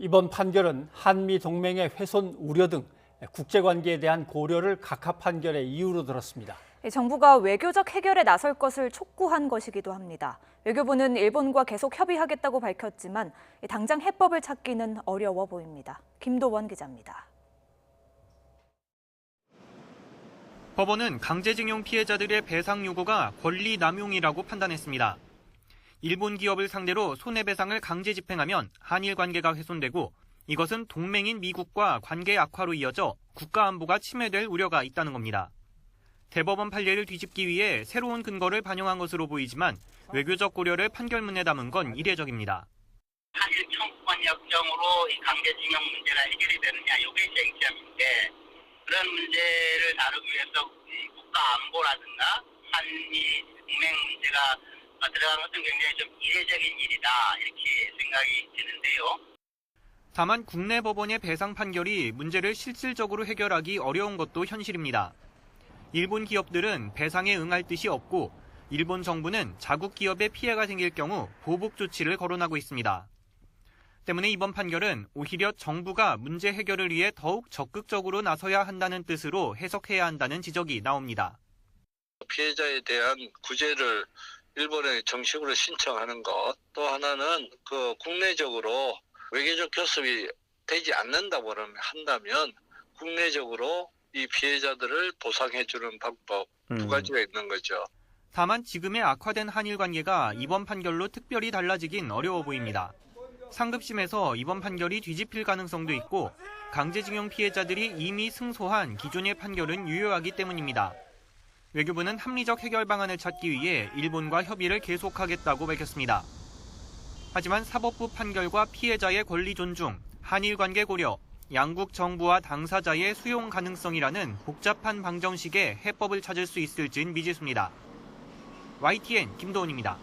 이번 판결은 한미 동맹의 훼손 우려 등 국제관계에 대한 고려를 각하 판결의 이유로 들었습니다. 정부가 외교적 해결에 나설 것을 촉구한 것이기도 합니다. 외교부는 일본과 계속 협의하겠다고 밝혔지만 당장 해법을 찾기는 어려워 보입니다. 김도원 기자입니다. 법원은 강제징용 피해자들의 배상 요구가 권리 남용이라고 판단했습니다. 일본 기업을 상대로 손해배상을 강제 집행하면 한일 관계가 훼손되고 이것은 동맹인 미국과 관계 악화로 이어져 국가 안보가 침해될 우려가 있다는 겁니다. 대법원 판례를 뒤집기 위해 새로운 근거를 반영한 것으로 보이지만 외교적 고려를 판결문에 담은 건 이례적입니다. 한일 청구권 협정으로 이 강제징용 문제가 해결이 되느냐, 이게 쟁점인데 그런 문제를 다루기 위해서 국가 안보라든가 한미 동맹 문제가 들어간 것은 굉장히 좀 이례적인 일이다, 이렇게 생각이 드는데요. 다만 국내 법원의 배상 판결이 문제를 실질적으로 해결하기 어려운 것도 현실입니다. 일본 기업들은 배상에 응할 뜻이 없고 일본 정부는 자국 기업에 피해가 생길 경우 보복 조치를 거론하고 있습니다. 때문에 이번 판결은 오히려 정부가 문제 해결을 위해 더욱 적극적으로 나서야 한다는 뜻으로 해석해야 한다는 지적이 나옵니다. 피해자에 대한 구제를 일본에 정식으로 신청하는 것, 또 하나는 국내적으로 외교적 교섭이 되지 않는다고 한다면 국내적으로 이 피해자들을 보상해주는 방법 두 가지가 있는 거죠. 다만 지금의 악화된 한일 관계가 이번 판결로 특별히 달라지긴 어려워 보입니다. 상급심에서 이번 판결이 뒤집힐 가능성도 있고 강제징용 피해자들이 이미 승소한 기존의 판결은 유효하기 때문입니다. 외교부는 합리적 해결 방안을 찾기 위해 일본과 협의를 계속하겠다고 밝혔습니다. 하지만 사법부 판결과 피해자의 권리 존중, 한일 관계 고려, 양국 정부와 당사자의 수용 가능성이라는 복잡한 방정식에 해법을 찾을 수 있을진 미지수입니다. YTN 김도훈입니다.